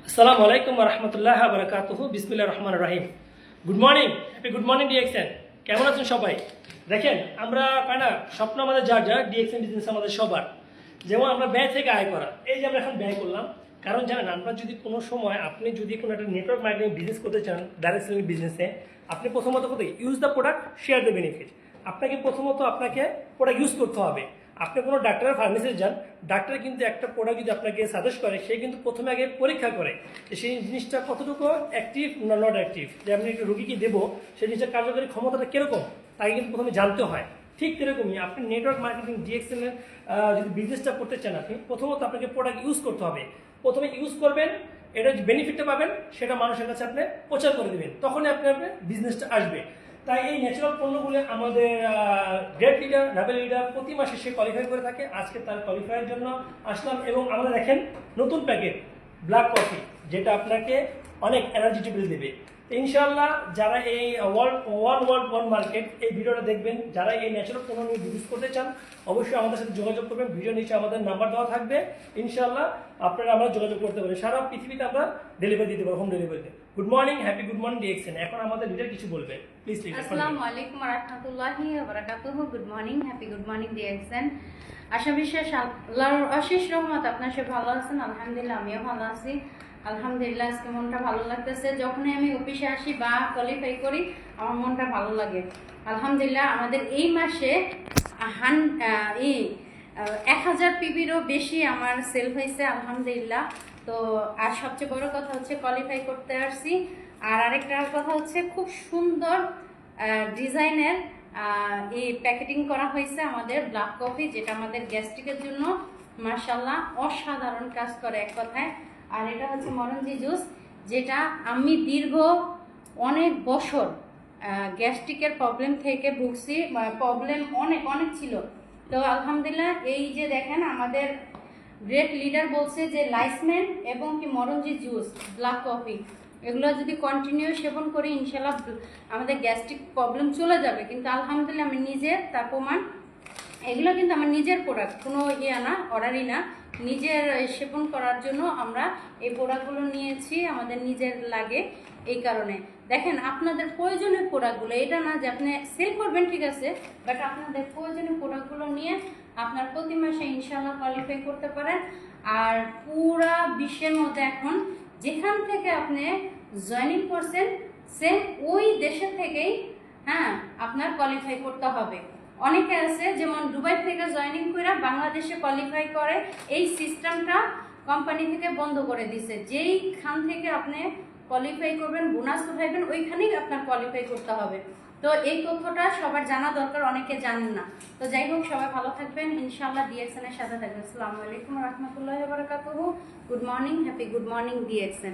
আসসালামু আলাইকুম ওয়া রাহমাতুল্লাহি ওয়া বারাকাতুহু বিসমিল্লাহির রহমানির রহিম। Good morning, happy good morning DXN. কেমন আছেন সবাই? দেখেন আমরা পাই না স্বপ্ন আমাদের যার যার, ডিএক্সএন বিজনেস আমাদের সবার। যেমন আমরা ব্যয় থেকে আয় করা, এই যে আমরা এখন ব্যয় করলাম, কারণ জানেন আমরা যদি কোনো সময় আপনি যদি কোনো একটা নেটওয়ার্ক মার্কেটিং বিজনেস করতে চান, ডাইরেক্ট সেলিং বিজনেসে, আপনি প্রথমত কোথায় use the product, share the benefit. আপনাকে প্রথমত প্রোডাক্ট ইউজ করতে হবে। আপনি কোনো ডাক্তারের ফার্মেসিতে যান, ডাক্তার কিন্তু একটা প্রোডাক্ট যদি আপনাকে সাজেস্ট করে, সে কিন্তু প্রথমে আগে পরীক্ষা করে যে সেই জিনিসটা কতটুকু অ্যাক্টিভ না নট অ্যাক্টিভ, যে আমি একটা রোগীকে দেবো সেই জিনিসটার কার্যকরী ক্ষমতাটা কীরকম তাকে কিন্তু প্রথমে জানতে হয়। ঠিক সেরকমই আপনি নেটওয়ার্ক মার্কেটিং ডিএক্সএল এর যদি বিজনেসটা করতে চান, আপনি প্রথমত আপনাকে প্রোডাক্ট ইউজ করতে হবে। প্রথমে ইউজ করবেন, এটার যে বেনিফিটটা পাবেন সেটা মানুষের কাছে আপনি প্রচার করে দেবেন, তখনই আপনার বিজনেসটা আসবে। তাই এই ন্যাচারাল পণ্যগুলো আমাদের গ্রেড লিডার, লেভেল লিডার প্রতি মাসে সে কোয়ালিফাই করে থাকে। আজকে তার কোয়ালিফাইয়ের জন্য আসলাম এবং আমরা দেখেন নতুন প্যাকেট ব্ল্যাক কফি, যেটা আপনাকে অনেক এনার্জি লেভেল দেবে। ইনশাআল্লাহ যারা এই ওয়ান মার্কেট এই ভিডিওটা দেখবেন, যারা এই ন্যাচারাল পণ্য নিয়ে বিজনেস করতে চান, অবশ্যই আমাদের সাথে যোগাযোগ করবেন। ভিডিও নিচে আমাদের নাম্বার দেওয়া থাকবে, ইনশাআল্লাহ আপনারা আমরা যোগাযোগ করতে পারেন। সারা পৃথিবীতে আমরা ডেলিভারি দিতে পারবো, হোম ডেলিভারিতে। Good morning, happy good morning DXN. এখন আমাদের লিডার কিছু বলবে, প্লিজ। আসসালামু আলাইকুম ওয়া রাহমাতুল্লাহি ওয়া বারাকাতুহু। Good morning, happy good morning DXN. আশা বিশ্বাস আল্লাহর অশেষ রহমত আপনার সব ভালো আছেন। আলহামদুলিল্লাহ আমিও ভালো আছি। আলহামদুলিল্লাহ আজকে মনটা ভালো লাগতেছে। যখনই আমি অফিসে আসি বা কোয়ালিফাই করি আমার মনটা ভালো লাগে। আলহামদুলিল্লাহ আমাদের এই মাসে 1000 পিবিরও বেশি আমার সেল হয়েছে আলহামদুলিল্লাহ। তো আর সবচেয়ে বড় কথা হচ্ছে কোয়ালিফাই করতে আসছি। আর আরেকটা কথা হচ্ছে খুব সুন্দর ডিজাইনের এই প্যাকেটিং করা হয়েছে আমাদের ব্ল্যাক কফি, যেটা আমাদের গ্যাস্ট্রিকের জন্য মাশাআল্লাহ অসাধারণ কাজ করে এক কথায়। আর এটা হচ্ছে মরঞ্জি জুস, যেটা আমি দীর্ঘ অনেক বছর গ্যাস্ট্রিকের প্রবলেম থেকে ভুগছি, প্রবলেম অনেক অনেক ছিল। তো আলহামদুলিল্লাহ এই যে দেখেন আমাদের গ্রেট লিডার বলছে যে লাইসম্যান এবং কি মরঞ্জি জুস, ব্ল্যাক কফি, এগুলো যদি কন্টিনিউ সেবন করি ইনশাল্লাহ আমাদের গ্যাস্ট্রিক প্রবলেম চলে যাবে। কিন্তু আলহামদুলিল্লাহ আমি নিজে তার প্রমাণ, এগুলো কিন্তু আমার নিজের প্রোডাক্ট, কোনো না অর্ডারই না, নিজের সেবন করার জন্য আমরা এই প্রোডাক্টগুলো নিয়েছি, আমাদের নিজের লাগে। এই কারণে দেখেন আপনাদের প্রয়োজনীয় প্রোডাক্টগুলো, এটা না যে আপনি সেল করবেন ঠিক আছে, বাট আপনাদের প্রয়োজনীয় প্রোডাক্টগুলো নিয়ে আপনার প্রতি মাসে ইনশাআল্লাহ কোয়ালিফাই করতে পারেন। আর পুরা বিশ্বের মধ্যে এখন যেখান থেকে আপনি জয়েনিং করছেন সে ওই দেশের থেকেই আপনার কোয়ালিফাই করতে হবে। অনেকে আছে যেমন দুবাই থেকে জয়েনিং করে বাংলাদেশে কোয়ালিফাই করে, এই সিস্টেমটা কোম্পানি থেকে বন্ধ করে দিছে। যেইখান থেকে আপনি কোয়ালিফাই করবেন, বোনাস পাইবেন, ওইখানেই আপনার কোয়ালিফাই করতে হবে। তো এই তথ্যটা সবার জানা দরকার, অনেকে জানেন না। তো যাই হোক সবাই ভালো থাকবেন, ইনশাআল্লাহ ডিএক্সএন এর সাথে থাকবেন। আসসালামু আলাইকুম ওয়া রাহমাতুল্লাহি ওয়া বারাকাতুহু। Good morning, happy good morning DXN.